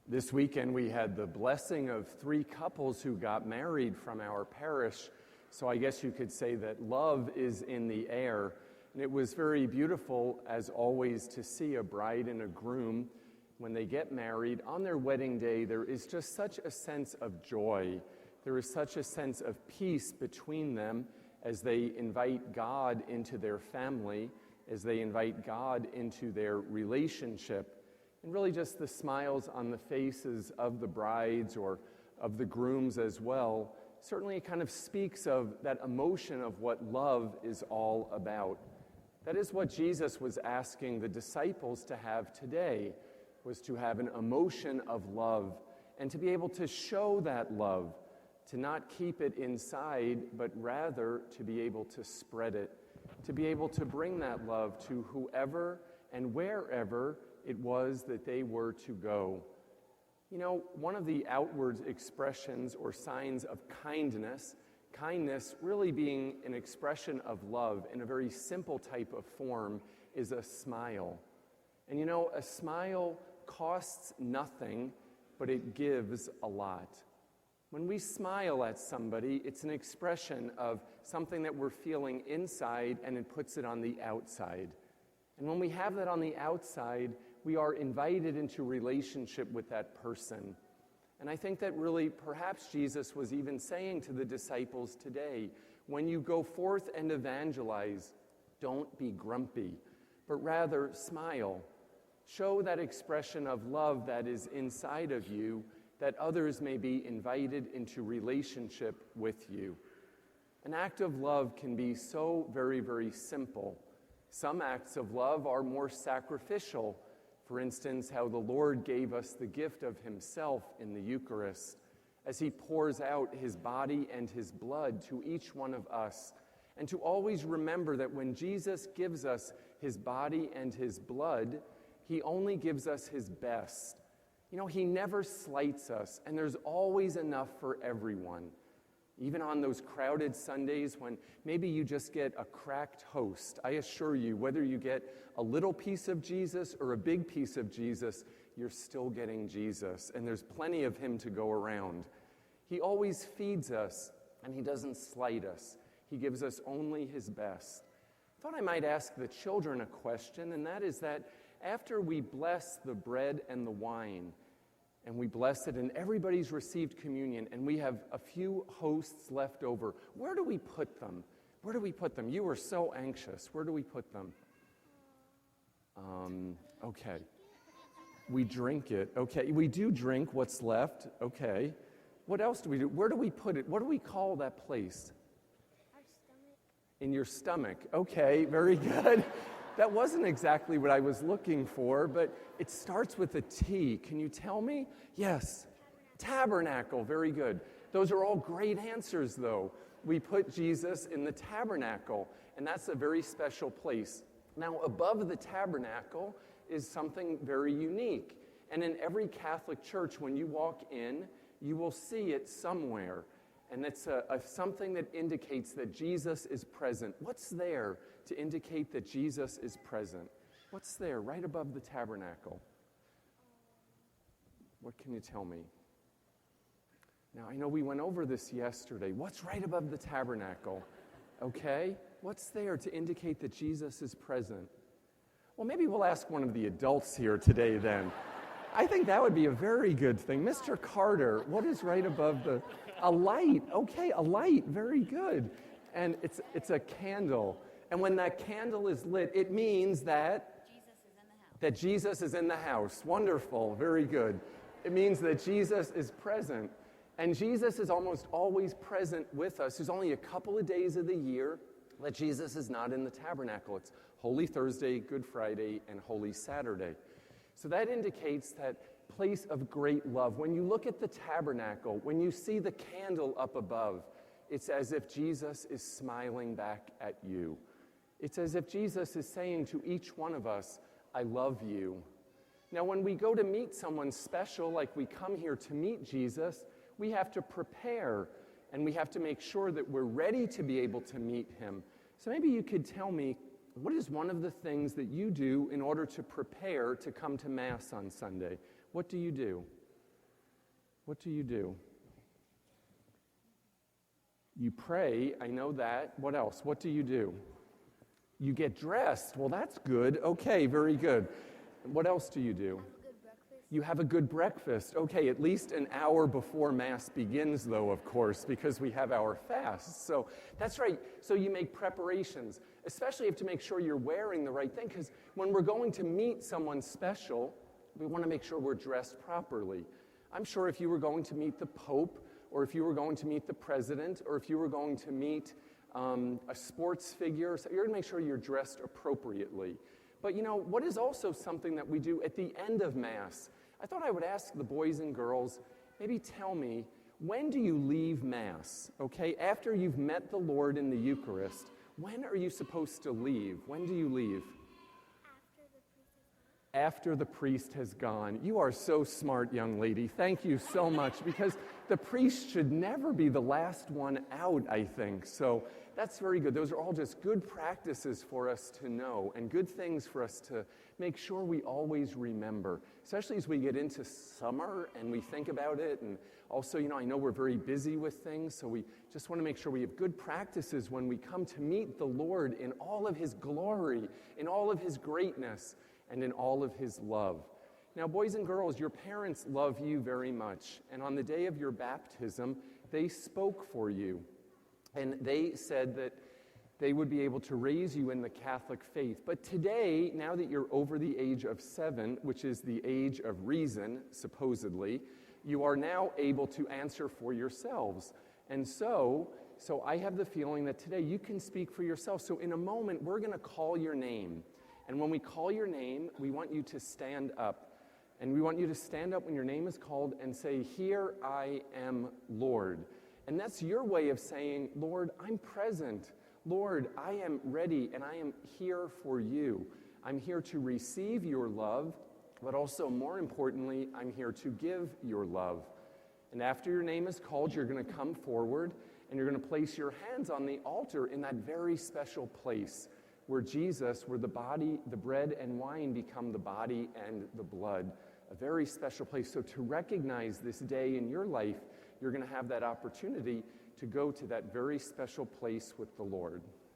This weekend we had the blessing of 3 couples who got married from our parish, so I guess you could say that love is in the air. And it was very beautiful, as always, to see a bride and a groom when they get married. On their wedding day, there is just such a sense of joy. There is such a sense of peace between them as they invite God into their family, as they invite God into their relationship. And really just the smiles on the faces of the brides or of the grooms as well, certainly kind of speaks of that emotion of what love is all about. That is what Jesus was asking the disciples to have today, was to have an emotion of love and to be able to show that love, to not keep it inside, but rather to be able to spread it, to be able to bring that love to whoever and wherever it was that they were to go. You know, one of the outward expressions or signs of kindness really being an expression of love in a very simple type of form, is a smile. And you know, a smile costs nothing, but it gives a lot. When we smile at somebody, it's an expression of something that we're feeling inside, and it puts it on the outside. And when we have that on the outside, we are invited into relationship with that person. And I think that really, perhaps Jesus was even saying to the disciples today, when you go forth and evangelize, don't be grumpy, but rather smile. Show that expression of love that is inside of you, that others may be invited into relationship with you. An act of love can be so very, very simple. Some acts of love are more sacrificial. For instance, how the Lord gave us the gift of himself in the Eucharist, as he pours out his body and his blood to each one of us. And to always remember that when Jesus gives us his body and his blood, he only gives us his best. You know, he never slights us, and there's always enough for everyone. Even on those crowded Sundays when maybe you just get a cracked host, I assure you, whether you get a little piece of Jesus or a big piece of Jesus, you're still getting Jesus, and there's plenty of him to go around. He always feeds us, and he doesn't slight us. He gives us only his best. I thought I might ask the children a question, and that is that after we bless the bread and the wine, and we bless it, and everybody's received communion, and we have a few hosts left over, where do we put them? Where do we put them? You were so anxious. Where do we put them? Okay. We drink it. Okay, we do drink what's left. Okay. What else do we do? Where do we put it? What do we call that place? Our stomach. In your stomach. Okay, very good. That wasn't exactly what I was looking for, but it starts with a T. Can you tell me? Yes. Tabernacle. Very good. Those are all great answers, though. We put Jesus in the tabernacle, and that's a very special place. Now, above the tabernacle is something very unique. And in every Catholic church, when you walk in, you will see it somewhere. And it's something that indicates that Jesus is present. What's there to indicate that Jesus is present? What's there right above the tabernacle? What can you tell me? Now, I know we went over this yesterday. What's right above the tabernacle? Okay? What's there to indicate that Jesus is present? Well, maybe we'll ask one of the adults here today then. I think that would be a very good thing. Mr. Carter, what is right above the... A light. Okay, a light. Very good. And it's a candle. And when that candle is lit, it means that... Jesus is in the house. That Jesus is in the house. Wonderful. Very good. It means that Jesus is present. And Jesus is almost always present with us. There's only a couple of days of the year that Jesus is not in the tabernacle. It's Holy Thursday, Good Friday, and Holy Saturday. So that indicates that place of great love. When you look at the tabernacle, when you see the candle up above, it's as if Jesus is smiling back at you. It's as if Jesus is saying to each one of us, I love you. Now, when we go to meet someone special, like we come here to meet Jesus, we have to prepare, and we have to make sure that we're ready to be able to meet him. So maybe you could tell me, what is one of the things that you do in order to prepare to come to Mass on Sunday? What do you do? What do you do? You pray, I know that. What else? What do? You get dressed. Well, that's good. Okay, very good. What else do you do? Have a good breakfast. You have a good breakfast. Okay, at least an hour before Mass begins, though, of course, because we have our fasts. So that's right. So you make preparations, especially you have to make sure you're wearing the right thing, because when we're going to meet someone special, we want to make sure we're dressed properly. I'm sure if you were going to meet the Pope, or if you were going to meet the president, or if you were going to meet a sports figure, so you're going to make sure you're dressed appropriately. But you know, what is also something that we do at the end of Mass? I thought I would ask the boys and girls, maybe tell me, when do you leave Mass? Okay, after you've met the Lord in the Eucharist, when are you supposed to leave? When do you leave? After the priest has gone. You are so smart, young lady. Thank you so much, because the priest should never be the last one out, I think. So that's very good. Those are all just good practices for us to know and good things for us to make sure we always remember, especially as we get into summer and we think about it. And also, you know, I know we're very busy with things, so we just want to make sure we have good practices when we come to meet the Lord in all of his glory, in all of his greatness, and in all of his love. Now, boys and girls, your parents love you very much. And on the day of your baptism, they spoke for you. And they said that they would be able to raise you in the Catholic faith. But today, now that you're over the age of 7, which is the age of reason, supposedly, you are now able to answer for yourselves. And so I have the feeling that today you can speak for yourself. So in a moment, we're going to call your name. And when we call your name, we want you to stand up. And we want you to stand up when your name is called and say, "Here I am, Lord." And that's your way of saying, "Lord, I'm present. Lord, I am ready and I am here for you. I'm here to receive your love, but also more importantly, I'm here to give your love." And after your name is called, you're going to come forward and you're going to place your hands on the altar in that very special place where Jesus, where the bread and wine become the body and the blood. A very special place. So to recognize this day in your life, you're going to have that opportunity to go to that very special place with the Lord.